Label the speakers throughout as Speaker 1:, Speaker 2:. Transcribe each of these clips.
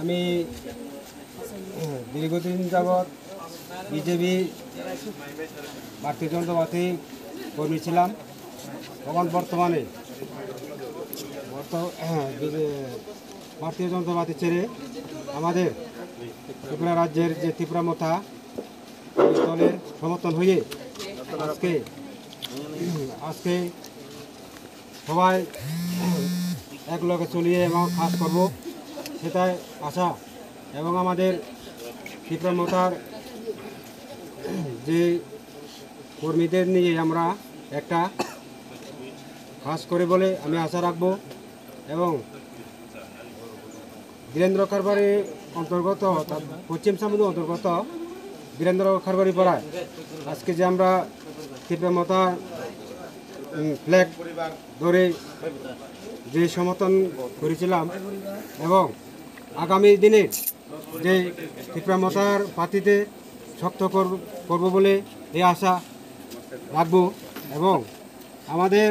Speaker 1: আমি দীর্ঘদিন যাবৎ বিজেপি ভারতীয় জনতা পার্টি কর্মী ছিলাম। তখন বর্তমানে ভারতীয় জনতা পার্টি ছেড়ে আমাদের ত্রিপুরা রাজ্যের যে ত্রিপুরা মথা দলের সমর্থন হয়ে আজকে সবাই এক লগে চলিয়ে এবং কাজ করব সেটাই আশা। এবং আমাদের ত্রিপুরা মথার যে কর্মীদের নিয়ে আমরা একটা কাজ করে বলে আমি আশা রাখব। এবং বীরেন্দ্র খারবাড়ি অন্তর্গত পশ্চিম সামুদ্র অন্তর্গত বীরেন্দ্র খারবাড়ি পাড়ায় আজকে যে আমরা ত্রিপুরা মথার ফ্ল্যাগ ধরে যে সমর্থন করেছিলাম এবং আগামী দিনে যে ত্রিপুরা মথার প্রার্থীতে শক্ত করব বলে এই আশা রাখব। এবং আমাদের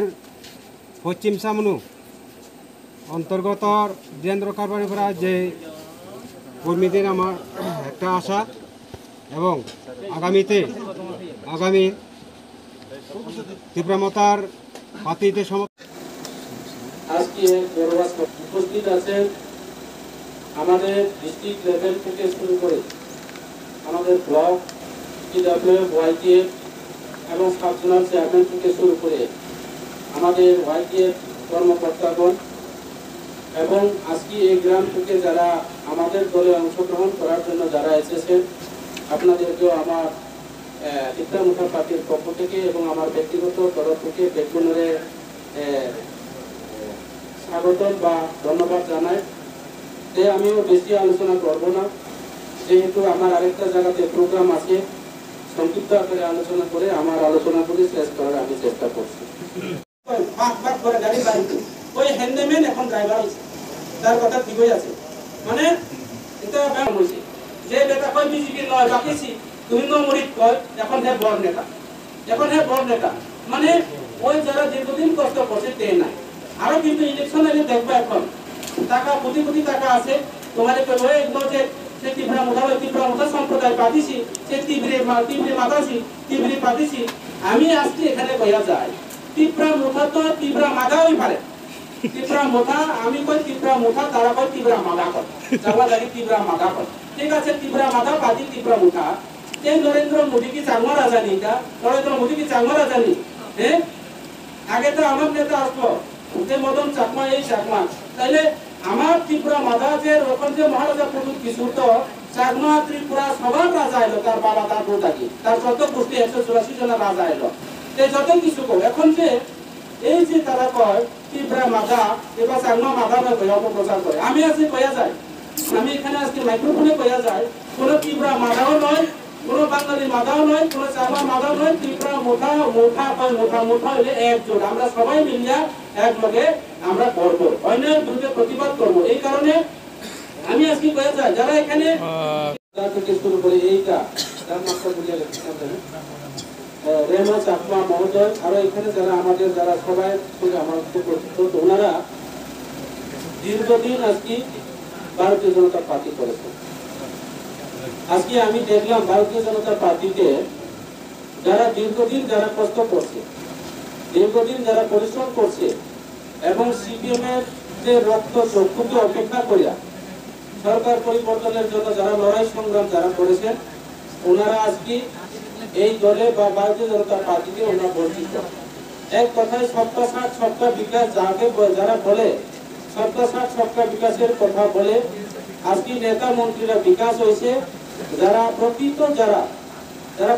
Speaker 1: পশ্চিম সামনু অন্তর্গত বীরেন্দ্র খারবাড়ি পাড়ার যে কর্মীদের আমার একটা আশা এবং আগামী ত্রিপুরা মথার প্রার্থীতে
Speaker 2: আজকে উপস্থিত আছেন আমাদের ডিস্ট্রিক্ট লেভেল থেকে শুরু করে আমাদের ব্লক পিডব্লিউএফ ওয়াইটিএফ এবং সাব জোনাল চেয়ারম্যান থেকে শুরু করে আমাদের ওয়াইটিএফ কর্মকর্তাগণ এবং আজকে এই গ্রাম থেকে যারা আমাদের দলে অংশগ্রহণ করার জন্য যারা এসেছেন আপনাদেরকেও আমার ত্রিপুরা মথা পার্টির পক্ষ থেকে এবং আমার ব্যক্তিগত তরফ থেকে বেগুনের স্বাগতম বা ধন্যবাদ জানাই। যে আমিও বেশি আলোচনা করব না, যেহেতু আমার আরেকটা জায়গাতে প্রোগ্রাম আছে, সংক্ষিপ্ত আকারে আলোচনা করে আমার আলোচনাগুলি শেষ করার আমি চেষ্টা করছি। ওই হ্যান্ডম্যান এখন ড্রাইভার হয়েছে, তার কথা ঠিকই আছে। মানে এটা হয়েছে যে বেটা কয় বিজেপি নয় বাকিছি তুমি নমরিত কয় এখন হে বড় নেতা, মানে ওই যারা দীর্ঘদিন কষ্ট করছে তে নাই। আরো কিন্তু ইলেকশন এলে দেখবে এখন টাকা কোটি কোটি টাকা আছে তোমার যে ত্রিপুরা মথা সম্প্রদায় পাতিছি সে তীব্রে মাতাছি তীব্রে পাতিছি। আমি আজকে এখানে কইয়া যাই ত্রিপুরা মথা তো ত্রিপুরা মাগাওই পারে। ত্রিপুরা মথা আমি কই ত্রিপুরা মথা, তারা কই ত্রিপুরা মাগা কয়, যাওয়া লাগে ত্রিপুরা মাগা কয়। ঠিক আছে, ত্রিপুরা মাগা পাতি ত্রিপুরা মথা। এই নরেন্দ্র মোদী কি চাঙ্গা রাজা নি? নরেন্দ্র মোদী কি চাঙ্গা রাজা নি? হ্যাঁ, আগে তো আমার নেতা আসলো যে মদন চাকমা, এই চাকমা। তাইলে আমার ত্রিপুরা মাথা যে ওখান যে মহারাজা প্রদুত কিশোর তো চাকমা ত্রিপুরা সবার রাজা এলো, তার বাবা তার বোতাকি তার যত গোষ্ঠী 184 জনের রাজা এলো। যত কিছু কো এখন যে এই যে তারা কয় ত্রিপুরা মাথা এবার চাকমা মাথা নয় অপপ্রচার করে। আমি আজকে কয়া যায়, আমি এখানে আজকে মাইক্রোফোনে কয়া যায় কোনো ত্রিপুরা মাথাও নয়, কোনো বাঙালি মাথাও নয়, কোনো চাকমা মাথাও নয়, ত্রিপুরা মোঠা হইলে একজোট। আমরা সবাই মিলিয়া এক লগে আমরা করবো, অন্যের বিরুদ্ধে প্রতিবাদ করবো। এই কারণে আমি আজকে কয়ে যাই যারা এখানে থেকে শুরু করে এইটা রেমা চাকমা মহোদয় আরো এখানে যারা আমাদের যারা সবাই আমার ওনারা দীর্ঘদিন আজকে ভারতীয় জনতা পার্টি করেছে। আজকে আমি দেখলাম ভারতীয় জনতা পার্টিতে যারা দীর্ঘদিন যারা কষ্ট করছে, দীর্ঘদিন যারা পরিশ্রম করছে এবং সিপিএম এর যে রক্ত চক্ষুকে অপেক্ষা করিয়া সরকার পরিবর্তনের জন্য যারা লড়াই সংগ্রাম যারা করেছেন, ওনারা আজকে এই দলে বা ভারতীয় জনতা পার্টিতে ওনারা বঞ্চিত। এক কথায় সবকা সাথ সবকা বিকাশ যারা বলে, সবকা সাথ সবকা বিকাশের কথা বলে আজকে নেতা মন্ত্রীরা বিকাশ হয়েছে। যারা প্রকৃত যারা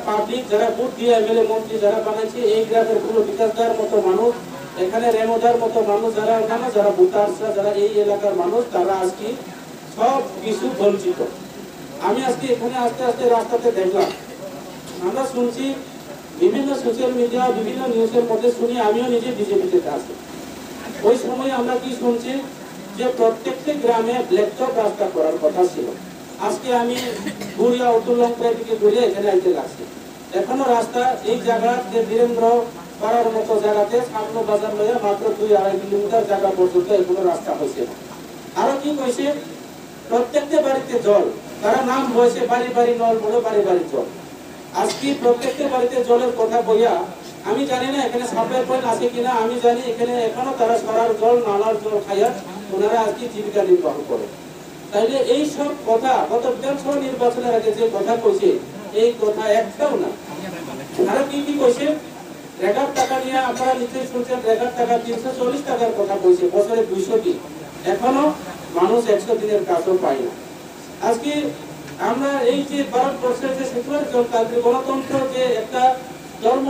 Speaker 2: পাবলিক যারা ভোট দিয়ে এমএলএ মন্ত্রী যারা বানাইছে, এই গ্রামের পুরো বিকাশ দেওয়ার মতো মানুষ, এখানে রেমোদার মতো মানুষ যারা ওখানে যারা বুতারসা যারা এই এলাকার মানুষ, তারা আজকে সব কিছু বঞ্চিত। আমি আজকে এখানে আস্তে আস্তে রাস্তাতে দেখলাম, আমরা শুনছি বিভিন্ন সোশ্যাল মিডিয়া বিভিন্ন নিউজের মধ্যে শুনি, আমিও নিজে বিজেপিতে আছি। ওই সময় আমরা কি শুনছি যে প্রত্যেকটি গ্রামে ব্ল্যাকটপ রাস্তা করার কথা ছিল। আজকে আমি ঘুরিয়া উত্তরলঙ্কা থেকে ঘুরে এখানে আনতে লাগছি, এখনো রাস্তা এই জায়গা যে বীরেন্দ্র পাড়ার মতো জায়গাতে সামনে বাজার লইয়া মাত্র 2-2.5 কিলোমিটার জায়গা পর্যন্ত এখনো রাস্তা হয়েছে। আরো কি কইছে প্রত্যেকটা বাড়িতে জল, তারা নাম হয়েছে বাড়ি বাড়ি নল, বড় বাড়ি বাড়ি জল। আজকে প্রত্যেকটা বাড়িতে জলের কথা বইয়া, আমি জানি না এখানে সাপ্লাই পয়েন্ট আছে কিনা, আমি জানি এখানে এখনো তারা সরার জল, নালার জল খাইয়া ওনারা আজকে জীবিকা নির্বাহ করে। তাইলে এই সব কথা গত বিধানসভা নির্বাচনের আগে যে কথা কইছে, এই কথা একটাও না। তারা কি কি কইছে? রেগার টাকা নিয়ে আপনারা নিশ্চয়ই শুনছেন, রেগার টাকা 340 টাকার কথা কইছে, বছরে 200 দিন। এখনো মানুষ 100 দিনের কাজও পায় না। আজকে আমরা এই যে ভারতবর্ষের যে সেকুলার গণতন্ত্র, যে একটা ধর্ম